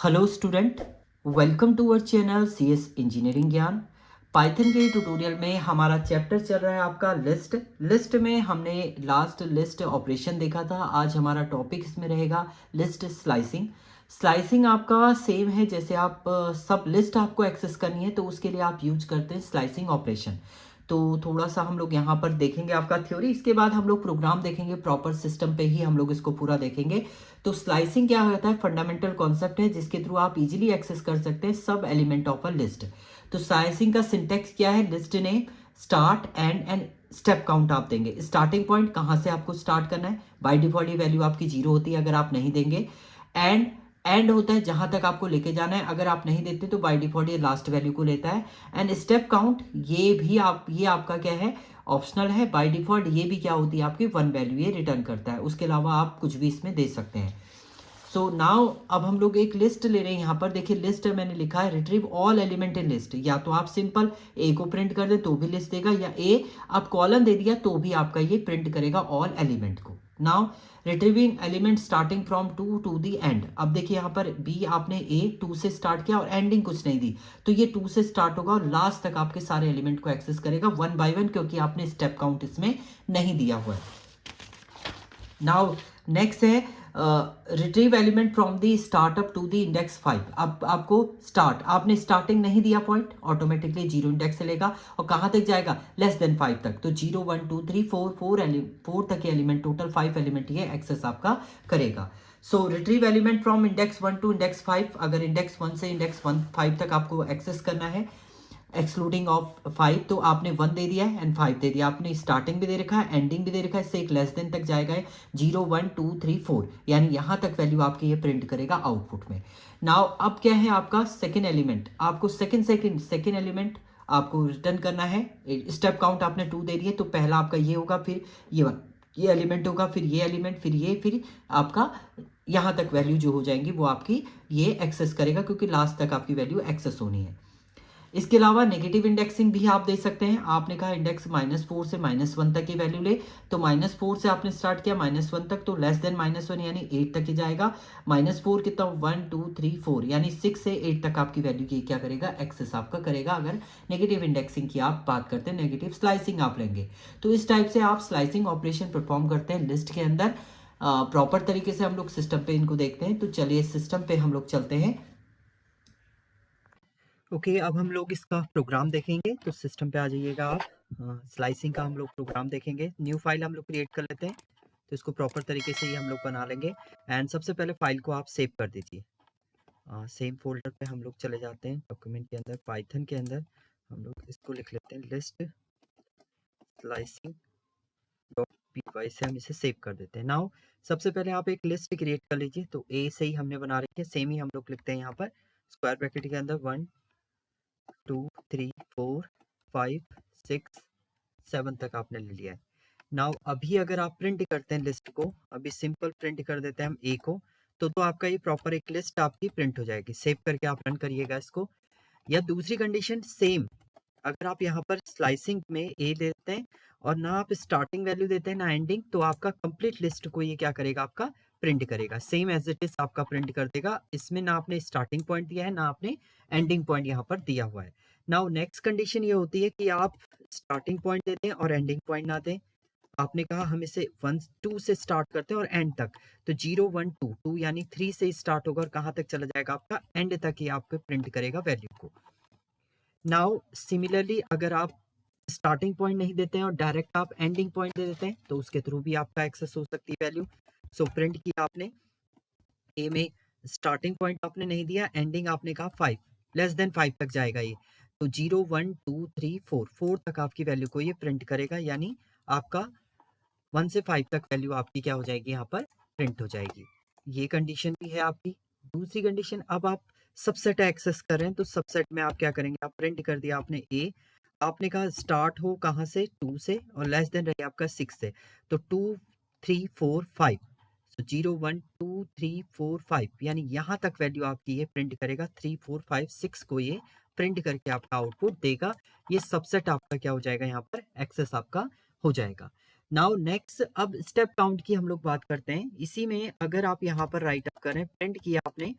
Hello student, welcome to our channel C S engineering Gyan. Python के tutorial में हमारा chapter चल रहा है आपका लिस्ट में हमने लास्ट लिस्ट ऑपरेशन देखा था। आज हमारा टॉपिक इसमें रहेगा लिस्ट स्लाइसिंग। स्लाइसिंग आपका सेम है, जैसे आप सब लिस्ट आपको एक्सेस करनी है तो उसके लिए आप यूज करते हैं स्लाइसिंग ऑपरेशन। तो थोड़ा सा हम लोग यहाँ पर देखेंगे आपका थ्योरी, इसके बाद हम लोग प्रोग्राम देखेंगे, प्रॉपर सिस्टम पे ही हम लोग इसको पूरा देखेंगे। तो स्लाइसिंग क्या होता है, फंडामेंटल कॉन्सेप्ट है जिसके थ्रू आप इजीली एक्सेस कर सकते हैं सब एलिमेंट ऑफ अ लिस्ट। तो स्लाइसिंग का सिंटेक्स क्या है, लिस्ट ने स्टार्ट एंड स्टेप काउंट आप देंगे। स्टार्टिंग पॉइंट कहाँ से आपको स्टार्ट करना है, बाय डिफॉल्ट ये वैल्यू आपकी 0 होती है अगर आप नहीं देंगे। एंड एंड होता है जहां तक आपको लेके जाना है, अगर आप नहीं देते तो बाय डिफॉल्ट ये लास्ट वैल्यू को लेता है। एंड स्टेप काउंट ये आपका क्या है, ऑप्शनल है। बाय डिफॉल्ट ये भी क्या होती है आपकी 1 वैल्यू ये रिटर्न करता है, उसके अलावा आप कुछ भी इसमें दे सकते हैं। सो नाउ अब हम लोग एक लिस्ट ले रहे हैं। यहाँ पर देखिए लिस्ट मैंने लिखा है retrieve all element in list. या तो आप सिंपल ए को प्रिंट कर दे तो भी लिस्ट देगा, या ए आप कॉलम दे दिया तो भी आपका ये प्रिंट करेगा ऑल एलिमेंट को। Now retrieving element starting from two to the end. अब देखिए यहाँ पर बी आपने ए 2 से स्टार्ट किया और एंडिंग कुछ नहीं दी, तो ये 2 से स्टार्ट होगा और लास्ट तक आपके सारे एलिमेंट को एक्सेस करेगा 1 बाय 1, क्योंकि आपने स्टेप काउंट इसमें नहीं दिया हुआ है। नाउ नेक्स्ट है retrieve element from the start up to the index 5। अब आपको स्टार्ट, आपने स्टार्टिंग नहीं दिया पॉइंट, ऑटोमेटिकली 0 इंडेक्स से लेगा और कहाँ तक जाएगा, लेस देन 5 तक। तो 0 1 2 3 4 4 तक के एलिमेंट, टोटल 5 एलिमेंट ये एक्सेस आपका करेगा। So retrieve element from index 1 to index 5। अगर इंडेक्स 1 से इंडेक्स 5 तक आपको एक्सेस करना है एक्सक्लूडिंग ऑफ 5, तो आपने 1 दे दिया है एंड 5 दे दिया, आपने स्टार्टिंग भी दे रखा है एंडिंग भी दे रखा है, इससे एक लेस देन तक जाएगा 0 1 2 3 4, यानी यहां तक वैल्यू आपकी ये प्रिंट करेगा आउटपुट में। नाउ अब क्या है आपका सेकेंड एलिमेंट, आपको सेकेंड एलिमेंट आपको रिटर्न करना है। स्टेप काउंट आपने 2 दे दिए, तो पहला आपका ये होगा, फिर ये एलिमेंट होगा, फिर ये एलिमेंट, फिर आपका यहां तक वैल्यू जो हो जाएंगी वो आपकी ये एक्सेस करेगा, क्योंकि लास्ट तक आपकी वैल्यू एक्सेस होनी है। इसके अलावा नेगेटिव इंडेक्सिंग भी आप दे सकते हैं। आपने कहा इंडेक्स -4 से -1 तक की वैल्यू ले, तो -4 से आपने स्टार्ट किया -1 तक, तो लेस देन -1 यानी 8 तक ही जाएगा। -4 कितना, 1 2 3 4, यानी 6 से 8 तक आपकी वैल्यू की क्या करेगा, एक्सेस आपका करेगा। अगर नेगेटिव इंडेक्सिंग की आप बात करते हैं, नेगेटिव स्लाइसिंग आप लेंगे, तो इस टाइप से आप स्लाइसिंग ऑपरेशन परफॉर्म करते हैं लिस्ट के अंदर। प्रॉपर तरीके से हम लोग सिस्टम पे इनको देखते हैं। तो चलिए सिस्टम पे हम लोग चलते हैं। ओके अब हम लोग इसका प्रोग्राम देखेंगे, तो सिस्टम पे आ जाइएगा आप। स्लाइसिंग का हम लोग प्रोग्राम देखेंगे। न्यू फाइल हम लोग क्रिएट कर लेते हैं, तो इसको प्रॉपर तरीके से ही हम लोग बना लेंगे। एंड सबसे पहले फाइल को आप सेव कर दीजिए। सेम फोल्डर पे हम लोग चले जाते हैं, डॉक्यूमेंट के अंदर, पाइथन के अंदर हम लोग इसको लिख लेते हैं, लिस्ट स्लाइसिंग डॉट पी से हम इसे सेव कर देते हैं। नाउ सबसे पहले आप एक लिस्ट क्रिएट कर लीजिए। तो ए से ही हमने बना रखी है, सेम ही हम लोग लिखते हैं यहाँ पर स्क्वायर ब्रैकेट के अंदर 1 2 3 4 5 6 7 तक आपने ले लिया है। नाउ अभी अगर आप प्रिंट करते हैं लिस्ट को, अभी सिंपल प्रिंट कर देते हैं हम ए को, तो आपका ये प्रॉपर एक लिस्ट आपकी प्रिंट हो जाएगी। सेव करके आप रन करिएगा इसको। या दूसरी कंडीशन सेम, अगर आप यहाँ पर स्लाइसिंग में ए देते हैं और ना आप स्टार्टिंग वैल्यू देते हैं ना एंडिंग, तो आपका कंप्लीट लिस्ट को ये क्या करेगा, आपका प्रिंट करेगा, सेम एज इट इज आपका प्रिंट कर देगा। इसमें ना आपने स्टार्टिंग पॉइंट दिया है ना आपने एंडिंग पॉइंट यहाँ पर दिया हुआ है। नाउ नेक्स्ट कंडीशन ये होती है कि आप स्टार्टिंग पॉइंट देते हैं और एंडिंग पॉइंट ना दें। आपने कहा हम इसे 1 2 से स्टार्ट करते हैं और एंड तक, तो 0 1 2 2 यानी 3 से स्टार्ट होगा और कहाँ तक चला जाएगा, आपका एंड तक ही आपको प्रिंट करेगा वैल्यू को। नाउ सिमिलरली अगर आप स्टार्टिंग पॉइंट नहीं देते हैं और डायरेक्ट आप एंडिंग पॉइंट दे देते हैं, तो उसके थ्रू भी आपका एक्सेस हो सकती है वैल्यू। सो प्रिंट किया आपने ए में, स्टार्टिंग पॉइंट आपने नहीं दिया, एंडिंग आपने कहा 5, लेस देन 5 तक जाएगा ये, तो 0 1 2 3 4 4 तक आपकी वैल्यू को ये प्रिंट करेगा, यानी आपका 1 से 5 तक वैल्यू आपकी क्या हो जाएगी, यहाँ पर प्रिंट हो जाएगी। ये कंडीशन भी है आपकी। दूसरी कंडीशन, अब आप सबसेट एक्सेस कर रहे हैं, तो सबसेट में आप क्या करेंगे, आप प्रिंट कर दिया आपने ए, आपने कहा स्टार्ट हो कहाँ से, 2 से, और लेस देन रहे आपका 6 से, तो 2 3 4 5, तो 0 1 2 3 4 5, यानी यहाँ तक वैल्यू आपकी ये प्रिंट करेगा। 3 4 5 6 को ये प्रिंट करके आपका आउटपुट देगा। ये सबसेट आपका क्या हो जाएगा, यहाँ पर एक्सेस आपका हो जाएगा। नाउ नेक्स्ट, अब स्टेप काउंट की हम लोग बात करते हैं। इसी में अगर आप यहाँ पर राइट अप करें, प्रिंट किया आपने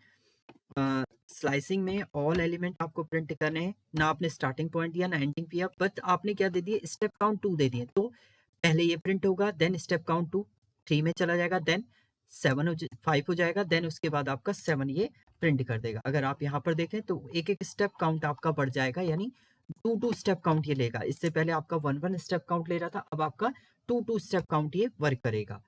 स्लाइसिंग में ऑल एलिमेंट आपको प्रिंट करने हैं, ना आपने स्टार्टिंग पॉइंट दिया ना एंडिंग दिया, बट आपने क्या दे दिए, स्टेप काउंट 2 दे दिए। तो पहले ये प्रिंट होगा, देन स्टेप काउंट 2 3 में चला जाएगा, देन 5 हो जाएगा, देन उसके बाद आपका 7 ये प्रिंट कर देगा। अगर आप यहाँ पर देखें तो एक एक स्टेप काउंट आपका बढ़ जाएगा, यानी 2 स्टेप काउंट ये लेगा। इससे पहले आपका 1 स्टेप काउंट ले रहा था, अब आपका 2 स्टेप काउंट ये वर्क करेगा।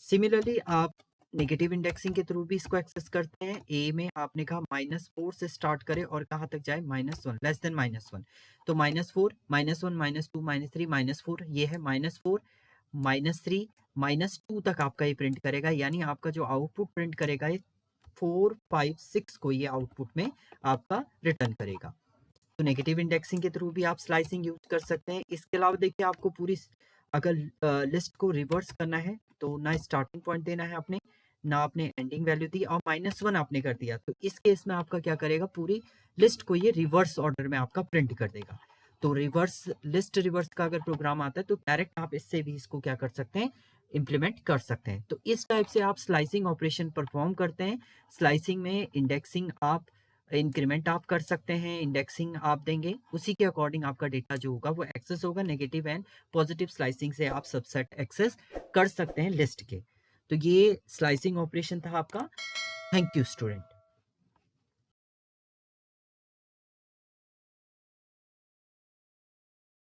सिमिलरली आप नेगेटिव इंडेक्सिंग के थ्रू भी इसको एक्सेस करते हैं। ए में आपने कहा -4 से स्टार्ट करे और कहाँ तक जाए, -1, लेस देन -1। तो -4, -1, -2, -3, -4, ये है -4, -3, -2 तक आपका ये प्रिंट करेगा, यानी आपका जो आउटपुट प्रिंट करेगा ये 4, 5, 6 को ये आउटपुट में आपका रिटर्न करेगा। तो नेगेटिव इंडेक्सिंग के थ्रू भी आप स्लाइसिंग यूज कर सकते हैं। इसके अलावा देखिए, आपको पूरी अगर लिस्ट को रिवर्स करना है तो ना स्टार्टिंग पॉइंट देना है आपने, ना आपने एंडिंग वैल्यू दी, और -1 आपने कर दिया, तो इस केस में आपका क्या करेगा, पूरी लिस्ट को ये रिवर्स ऑर्डर में आपका प्रिंट कर देगा। तो रिवर्स लिस्ट रिवर्स का अगर प्रोग्राम आता है तो डायरेक्ट आप इससे भी इसको क्या कर सकते हैं, इम्प्लीमेंट कर सकते हैं। तो इस टाइप से आप स्लाइसिंग ऑपरेशन परफॉर्म करते हैं। स्लाइसिंग में इंडेक्सिंग आप इंक्रीमेंट आप कर सकते हैं, इंडेक्सिंग आप देंगे, उसी के अकॉर्डिंग आपका डेटा जो होगा वो एक्सेस होगा। नेगेटिव एंड पॉजिटिव स्लाइसिंग से आप सबसेट एक्सेस कर सकते हैं लिस्ट के। तो ये स्लाइसिंग ऑपरेशन था आपका। Thank you student.